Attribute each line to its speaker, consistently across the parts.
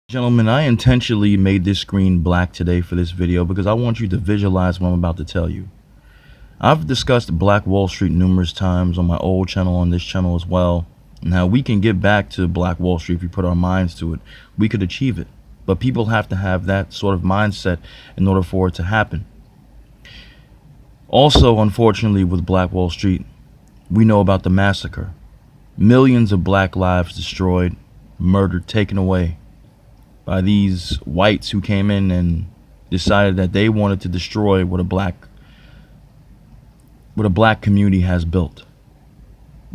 Speaker 1: Gentlemen, I intentionally made this screen black today for this video because I want you to visualize what I'm about to tell you. I've discussed Black Wall Street numerous times on my old channel, on this channel as well, and how we can get back to Black Wall Street if we put our minds to it. We could achieve it, but people have to have that sort of mindset in order for it to happen. Also, unfortunately, with Black Wall Street, we know about the massacre. Millions of black lives destroyed, murdered, taken away by these whites who came in and decided that they wanted to destroy what a black community has built,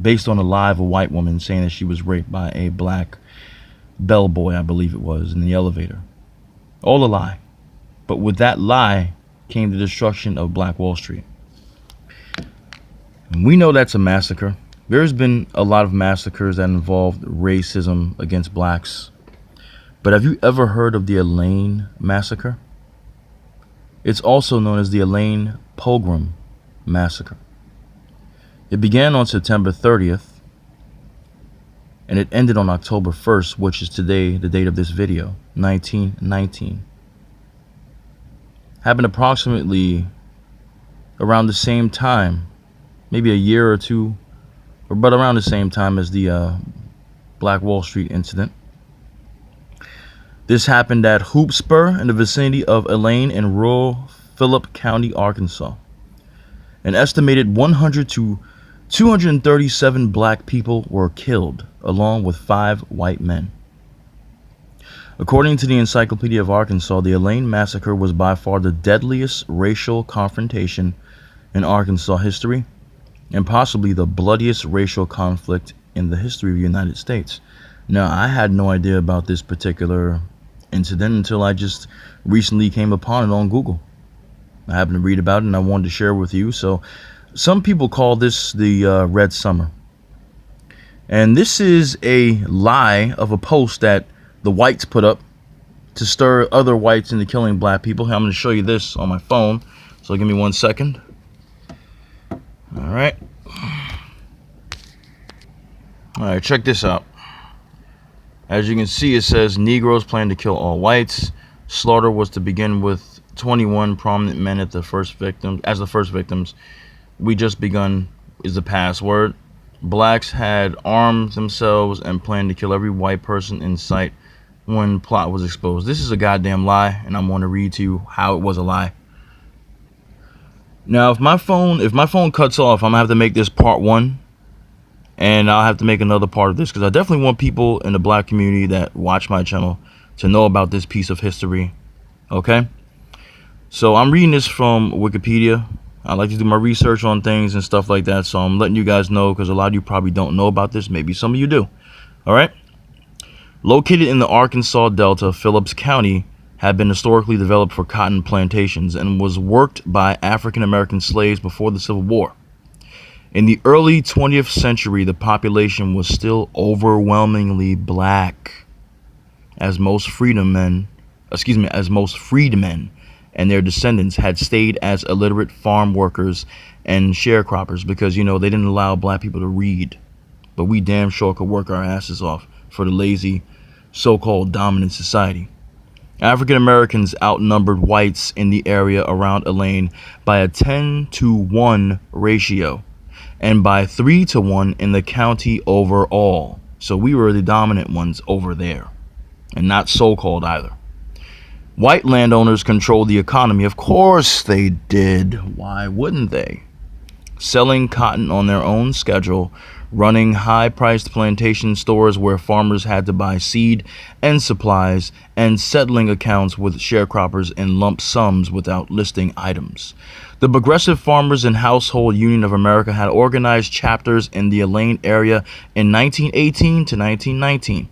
Speaker 1: based on a lie of a white woman saying that she was raped by a black bellboy, I believe it was, in the elevator. All a lie. But with that lie came the destruction of Black Wall Street. And we know that's a massacre. There's been a lot of massacres that involved racism against blacks. But have you ever heard of the ELAINE massacre? It's also known as the ELAINE Pogrom massacre. It began on September 30th, and it ended on October 1st, which is today, the date of this video, 1919. Happened approximately around the same time, maybe a year or two, but around the same time as the Black Wall Street incident. This happened at Hoop Spur in the vicinity of ELAINE in rural Phillip County, Arkansas. An estimated 100 to 237 black people were killed, along with 5 white men. According to the Encyclopedia of Arkansas, the ELAINE massacre was by far the deadliest racial confrontation in Arkansas history, and possibly the bloodiest racial conflict in the history of the United States. Now, I had no idea about this particular incident until I just recently came upon it on Google. I happened to read about it and I wanted to share with you. So some people call this the Red Summer. And this is a lie of a post that the whites put up to stir other whites into killing black people. I'm going to show you this on my phone. So give me 1 second. All right. All right, check this out. As you can see, it says Negroes plan to kill all whites. Slaughter was to begin with 21 prominent men as the first victims. We just begun is the password. Blacks had armed themselves and planned to kill every white person in sight when plot was exposed. This is a goddamn lie, and I'm going to read to you how it was a lie. Now, if my phone cuts off, I'm gonna have to make this part 1. And I'll have to make another part of this because I definitely want people in the black community that watch my channel to know about this piece of history. Okay? So I'm reading this from Wikipedia. I like to do my research on things and stuff like that. So I'm letting you guys know because a lot of you probably don't know about this. Maybe some of you do. All right? Located in the Arkansas Delta, Phillips County had been historically developed for cotton plantations and was worked by African American slaves before the Civil War. In the early 20th century, the population was still overwhelmingly black, as most freedmen and their descendants had stayed as illiterate farm workers and sharecroppers because, you know, they didn't allow black people to read. But we damn sure could work our asses off for the lazy, so-called dominant society. African Americans outnumbered whites in the area around ELAINE by a 10-to-1 ratio. And by 3-to-1 in the county overall. So we were the dominant ones over there. And not so-called either. White landowners controlled the economy. Of course they did. Why wouldn't they? Selling cotton on their own schedule, running high-priced plantation stores where farmers had to buy seed and supplies, and settling accounts with sharecroppers in lump sums without listing items. The Progressive Farmers and Household Union of America had organized chapters in the ELAINE area in 1918 to 1919.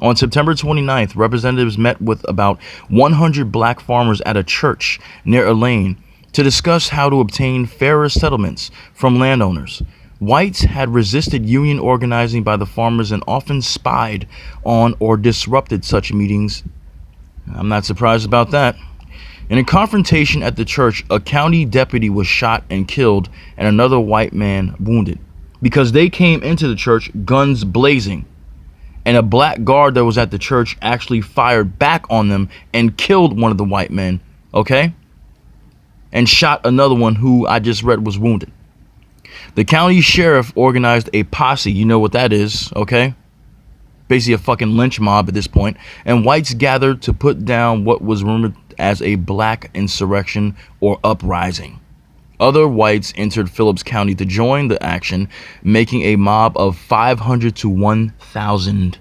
Speaker 1: On September 29th, representatives met with about 100 black farmers at a church near ELAINE to discuss how to obtain fairer settlements from landowners. Whites had resisted union organizing by the farmers and often spied on or disrupted such meetings. I'm not surprised about that. In a confrontation at the church, a county deputy was shot and killed and another white man wounded because they came into the church guns blazing and a black guard that was at the church actually fired back on them and killed one of the white men, okay? And shot another one who I just read was wounded. The county sheriff organized a posse, you know what that is, okay? Basically a fucking lynch mob at this point, and whites gathered to put down what was rumored as a black insurrection or uprising. Other whites entered Phillips County to join the action, making a mob of 500 to 1,000.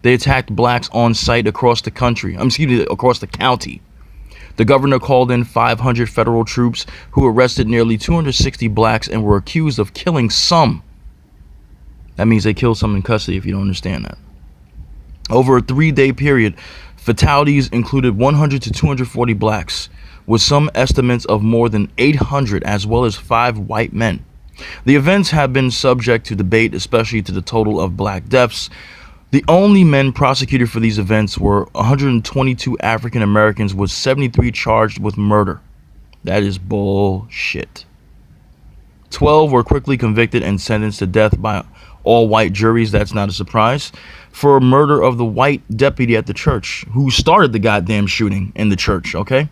Speaker 1: They attacked blacks on site across the country, across the county. The governor called in 500 federal troops who arrested nearly 260 blacks and were accused of killing some. That means they killed some in custody, if you don't understand that. Over a 3-day period, fatalities included 100 to 240 blacks, with some estimates of more than 800, as well as 5 white men. The events have been subject to debate, especially to the total of black deaths. The only men prosecuted for these events were 122 African Americans, with 73 charged with murder. That is bullshit. 12 were quickly convicted and sentenced to death by all white juries. That's not a surprise. For murder of the white deputy at the church who started the goddamn shooting in the church, okay?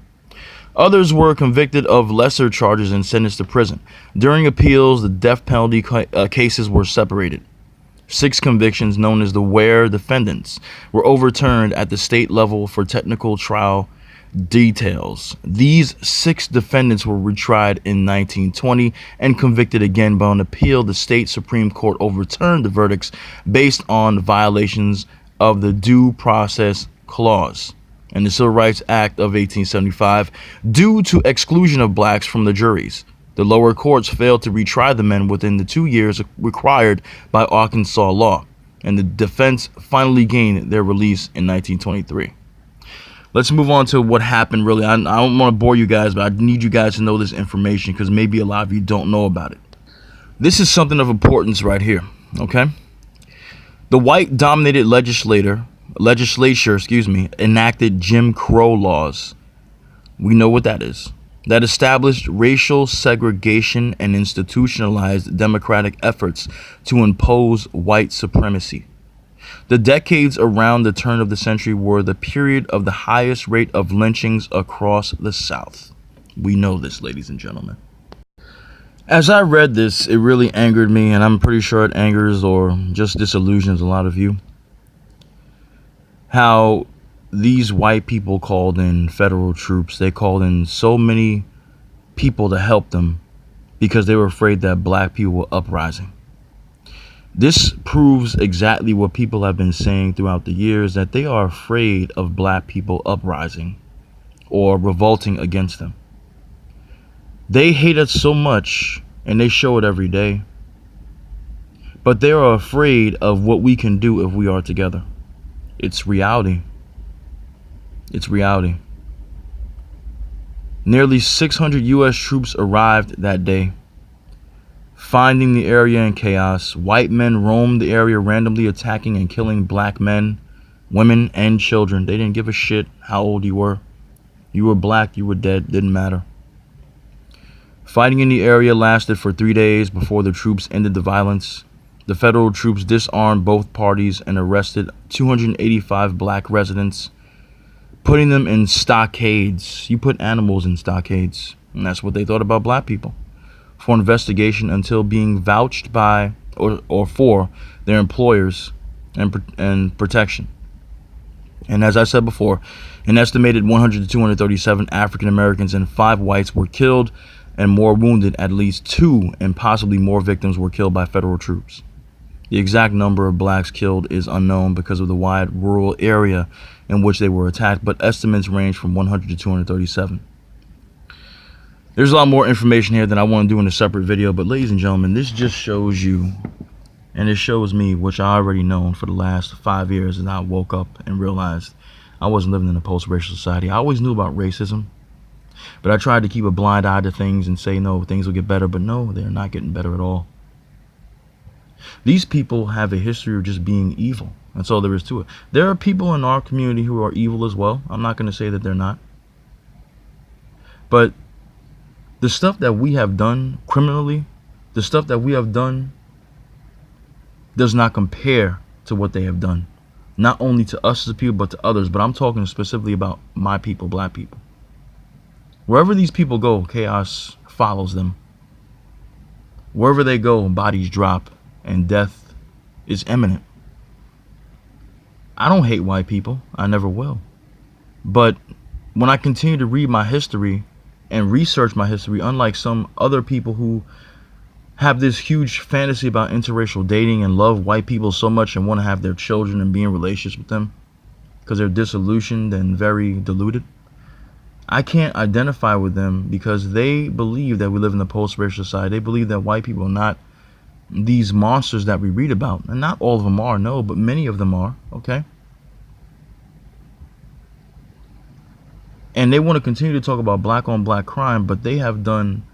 Speaker 1: Others were convicted of lesser charges and sentenced to prison. During appeals, the death penalty cases were separated. 6 convictions, known as the Ware defendants, were overturned at the state level for technical trial details. These 6 defendants were retried in 1920 and convicted again, but on appeal, the state Supreme Court overturned the verdicts based on violations of the Due Process Clause and the Civil Rights Act of 1875 due to exclusion of blacks from the juries. The lower courts failed to retry the men within the 2 years required by Arkansas law, and the defense finally gained their release in 1923. Let's move on to what happened, really. I don't want to bore you guys, but I need you guys to know this information because maybe a lot of you don't know about it. This is something of importance right here, okay? The white-dominated legislature, enacted Jim Crow laws. We know what that is. That established racial segregation and institutionalized democratic efforts to impose white supremacy. The decades around the turn of the century were the period of the highest rate of lynchings across the South. We know this, ladies and gentlemen. As I read this, it really angered me, and I'm pretty sure it angers or just disillusions a lot of you. How these white people called in federal troops. They called in so many people to help them because they were afraid that black people were uprising. This proves exactly what people have been saying throughout the years, that they are afraid of black people uprising or revolting against them. They hate us so much, and they show it every day, but they are afraid of what we can do if we are together. It's reality. It's reality. Nearly 600 U.S. troops arrived that day. Finding the area in chaos, white men roamed the area randomly, attacking and killing black men, women, and children. They didn't give a shit how old you were. You were black, you were dead, didn't matter. Fighting in the area lasted for 3 days before the troops ended the violence. The federal troops disarmed both parties and arrested 285 black residents, putting them in stockades. You put animals in stockades, and that's what they thought about black people, for investigation until being vouched by or for their employers and protection. And as I said before, an estimated 100 to 237 African Americans and 5 whites were killed and more wounded. At least 2 and possibly more victims were killed by federal troops. The exact number of blacks killed is unknown because of the wide rural area in which they were attacked, but estimates range from 100 to 237. There's a lot more information here that I want to do in a separate video, but ladies and gentlemen, this just shows you, and it shows me, which I already known for the last 5 years, and I woke up and realized I wasn't living in a post-racial society. I always knew about racism, but I tried to keep a blind eye to things and say, no, things will get better, but no, they're not getting better at all. These people have a history of just being evil. That's all there is to it. There are people in our community who are evil as well. I'm not going to say that they're not. But the stuff that we have done criminally, the stuff that we have done does not compare to what they have done. Not only to us as a people, but to others. But I'm talking specifically about my people, black people. Wherever these people go, chaos follows them. Wherever they go, bodies drop and death is imminent. I don't hate white people. I never will. But when I continue to read my history and research my history, unlike some other people who have this huge fantasy about interracial dating and love white people so much and want to have their children and be in relationships with them because they're disillusioned and very deluded, I can't identify with them because they believe that we live in a post-racial society. They believe that white people are not these monsters that we read about. And not all of them are, no, but many of them are, okay? And they want to continue to talk about black on black crime, but they have done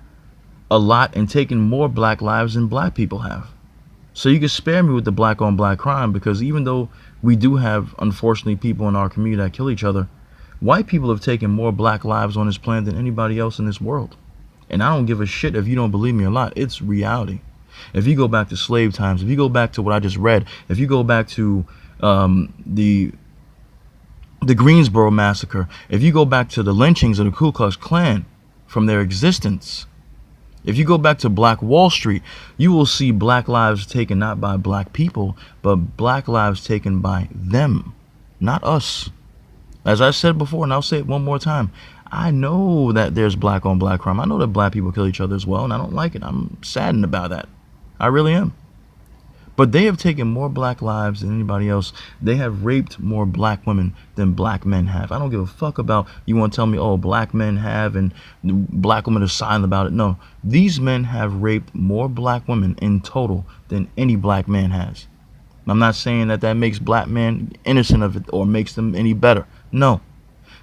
Speaker 1: a lot and taken more black lives than black people have. So you can spare me with the black on black crime, because even though we do have, unfortunately, people in our community that kill each other, white people have taken more black lives on this planet than anybody else in this world. And I don't give a shit if you don't believe me or not. It's reality. If you go back to slave times, if you go back to what I just read, if you go back to the Greensboro massacre, if you go back to the lynchings of the Ku Klux Klan from their existence, if you go back to Black Wall Street, you will see black lives taken not by black people, but black lives taken by them, not us. As I said before, and I'll say it one more time, I know that there's black on black crime. I know that black people kill each other as well, and I don't like it. I'm saddened about that. I really am. But they have taken more black lives than anybody else. They have raped more black women than black men have. I don't give a fuck about, you want to tell me, oh, black men have and black women are silent about it. No, these men have raped more black women in total than any black man has. I'm not saying that that makes black men innocent of it or makes them any better. No,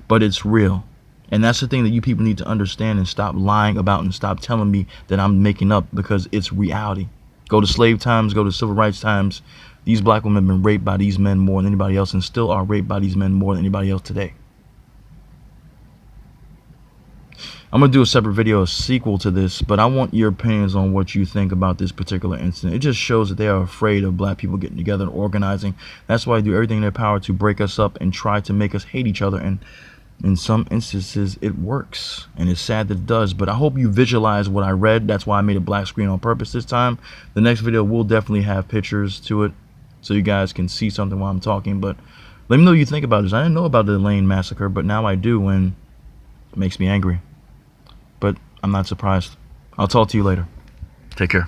Speaker 1: but it's real. And that's the thing that you people need to understand and stop lying about and stop telling me that I'm making up, because it's reality. Go to slave times, go to civil rights times. These black women have been raped by these men more than anybody else, and still are raped by these men more than anybody else today. I'm going to do a separate video, a sequel to this, but I want your opinions on what you think about this particular incident. It just shows that they are afraid of black people getting together and organizing. That's why they do everything in their power to break us up and try to make us hate each other. And in some instances, it works, and it's sad that it does. But I hope you visualize what I read. That's why I made a black screen on purpose this time. The next video will definitely have pictures to it, so you guys can see something while I'm talking. But let me know what you think about this. I didn't know about the ELAINE massacre, but now I do, and it makes me angry. But I'm not surprised. I'll talk to you later. Take care.